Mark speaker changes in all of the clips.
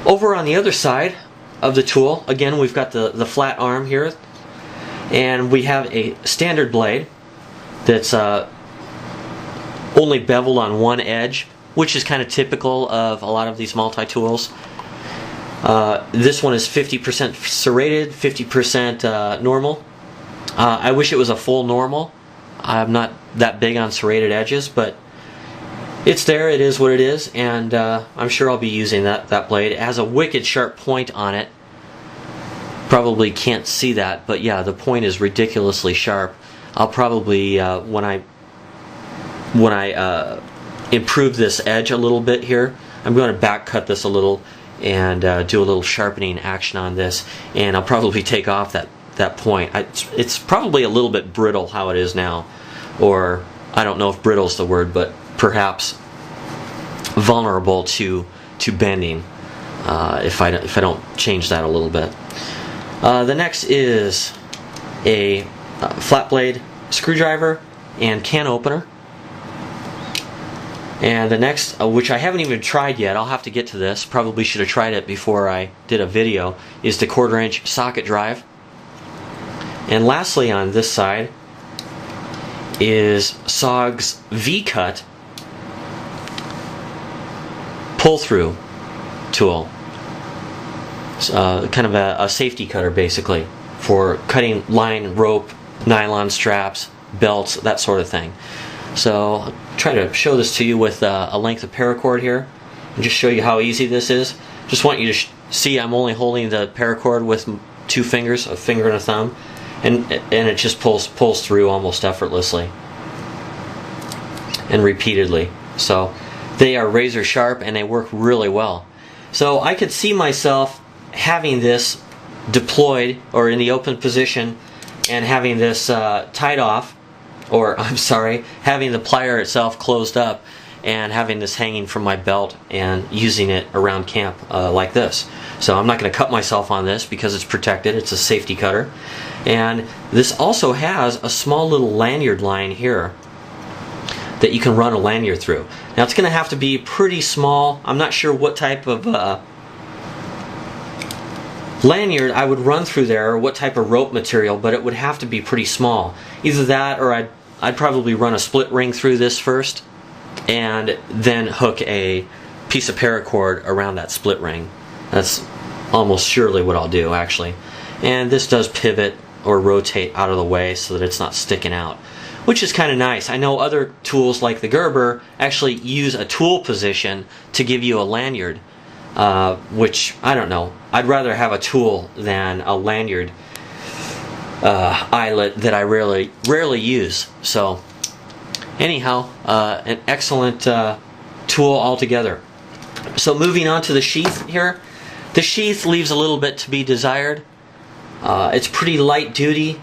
Speaker 1: Over on the other side of the tool, again, we've got the flat arm here, and we have a standard blade that's only beveled on one edge, which is kind of typical of a lot of these multi-tools. This one is 50% serrated, 50% normal. I wish it was a full normal. I'm not that big on serrated edges, but it's there, it is what it is, and I'm sure I'll be using that blade. It has a wicked sharp point on it. Probably can't see that, but yeah, the point is ridiculously sharp. I'll probably, when I improve this edge a little bit here, I'm going to back cut this a little and do a little sharpening action on this, and I'll probably take off that point. It's probably a little bit brittle how it is now, or I don't know if brittle is the word, but perhaps vulnerable to bending if I don't change that a little bit. The next is a flat blade screwdriver and can opener. And the next, which I haven't even tried yet, I'll have to get to this, probably should have tried it before I did a video, is the 1/4 inch socket drive. And lastly on this side is SOG's V-cut pull-through tool. It's kind of a safety cutter basically for cutting line, rope, nylon straps, belts, that sort of thing. So I'll try to show this to you with a length of paracord here and just show you how easy this is. Just want you to see I'm only holding the paracord with 2 fingers, a finger and a thumb, and it just pulls through almost effortlessly and repeatedly. So they are razor sharp and they work really well. So I could see myself having this deployed or in the open position and having this tied off, or I'm sorry, having the plier itself closed up and having this hanging from my belt and using it around camp like this. So I'm not going to cut myself on this because it's protected. It's a safety cutter. And this also has a small little lanyard line here that you can run a lanyard through. Now it's going to have to be pretty small. I'm not sure what type of lanyard I would run through there, or what type of rope material, but it would have to be pretty small. Either that, or I'd probably run a split ring through this first and then hook a piece of paracord around that split ring. That's almost surely what I'll do, actually. And this does pivot or rotate out of the way so that it's not sticking out, which is kind of nice. I know other tools like the Gerber actually use a tool position to give you a lanyard, which I don't know. I'd rather have a tool than a lanyard eyelet that I rarely use. So anyhow, an excellent tool altogether. So moving on to the sheath here. The sheath leaves a little bit to be desired. It's pretty light duty.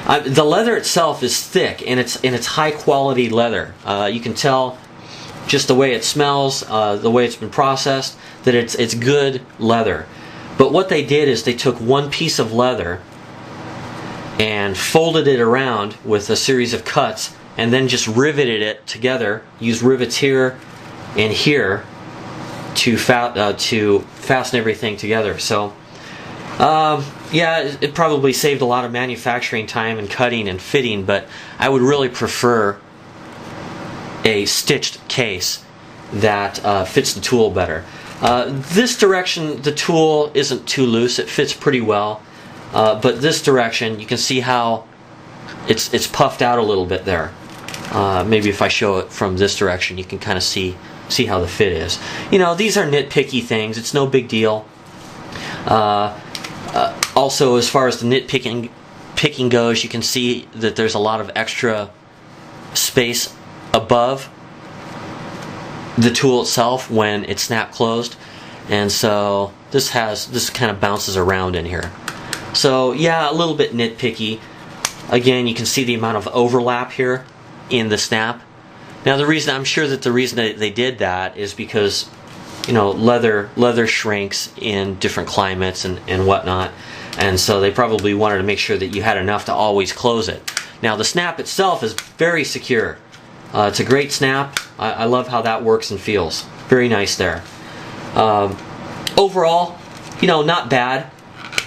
Speaker 1: The leather itself is thick, and it's high quality leather. You can tell just the way it smells, the way it's been processed, that it's good leather. But what they did is they took one piece of leather and folded it around with a series of cuts, and then just riveted it together. Used rivets here and here to fasten everything together. So yeah, it probably saved a lot of manufacturing time and cutting and fitting, but I would really prefer a stitched case that fits the tool better. This direction, the tool isn't too loose. It fits pretty well. But this direction, you can see how it's puffed out a little bit there. Maybe if I show it from this direction, you can kind of see how the fit is. You know, these are nitpicky things. It's no big deal. Also, as far as the nitpicking goes, you can see that there's a lot of extra space above the tool itself when it's snap closed, and so this kind of bounces around in here. So yeah, a little bit nitpicky. Again, you can see the amount of overlap here in the snap. Now I'm sure that the reason that they did that is because, you know, leather shrinks in different climates and whatnot, and so they probably wanted to make sure that you had enough to always close it. Now the snap itself is very secure. It's a great snap. I love how that works and feels. Very nice there. overall, not bad.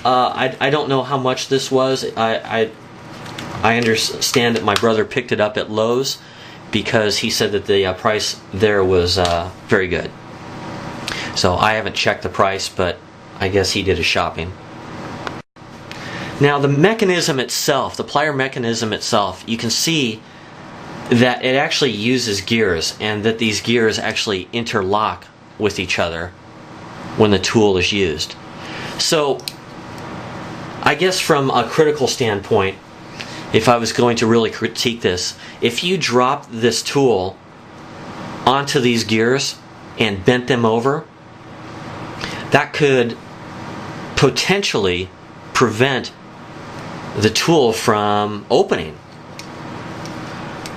Speaker 1: I don't know how much this was. I understand that my brother picked it up at Lowe's because he said that the price there was very good. So I haven't checked the price, but I guess he did his shopping. Now the mechanism itself, the plier mechanism itself, you can see that it actually uses gears, and that these gears actually interlock with each other when the tool is used. So I guess from a critical standpoint, if I was going to really critique this, if you drop this tool onto these gears and bent them over, that could potentially prevent the tool from opening.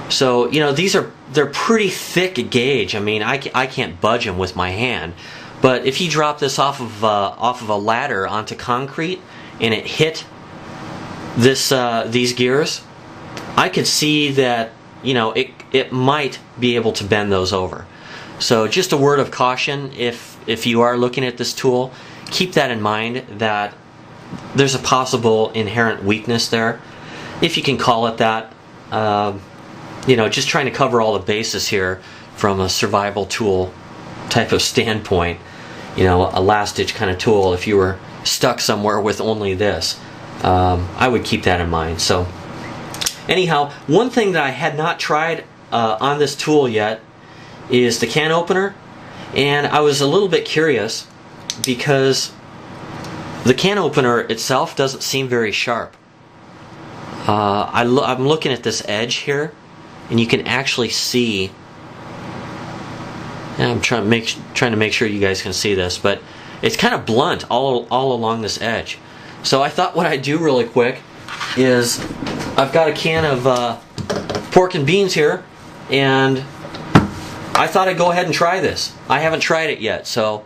Speaker 1: So they're pretty thick gauge. I mean, I can't budge them with my hand, but if you drop this off of a ladder onto concrete and it hit these gears, I could see that it might be able to bend those over. So just a word of caution, if you are looking at this tool, keep that in mind, that there's a possible inherent weakness there, if you can call it that. Just trying to cover all the bases here from a survival tool type of standpoint. A last ditch kind of tool. If you were stuck somewhere with only this, I would keep that in mind. So anyhow, one thing that I had not tried on this tool yet is the can opener, and I was a little bit curious because the can opener itself doesn't seem very sharp. I'm looking at this edge here, and you can actually see. And I'm trying to make sure you guys can see this, but it's kind of blunt all along this edge. So I thought what I'd do really quick is I've got a can of pork and beans here, and I thought I'd go ahead and try this. I haven't tried it yet, so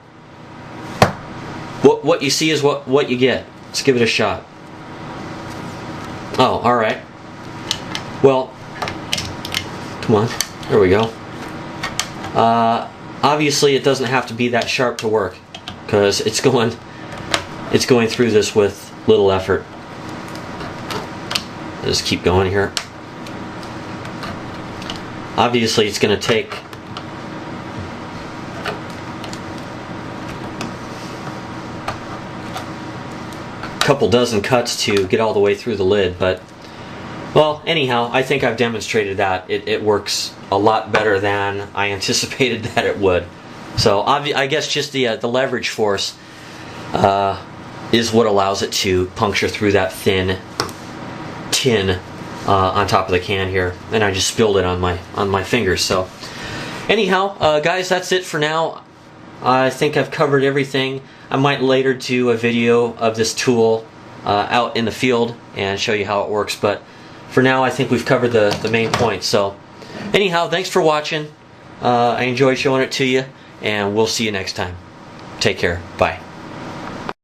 Speaker 1: what you see is what you get. Let's give it a shot. Oh, alright. Well, come on. There we go. Obviously it doesn't have to be that sharp to work, because it's going through this with little effort. Just keep going here. Obviously it's going to take a couple dozen cuts to get all the way through the lid, but well, anyhow, I think I've demonstrated that it works a lot better than I anticipated that it would. So I guess just the leverage force is what allows it to puncture through that thin tin on top of the can here, and I just spilled it on my fingers. So anyhow, guys, that's it for now. I think I've covered everything. I might later do a video of this tool out in the field and show you how it works, but for now I think we've covered the main points. So anyhow, thanks for watching. I enjoyed showing it to you, and we'll see you next time. Take care. Bye.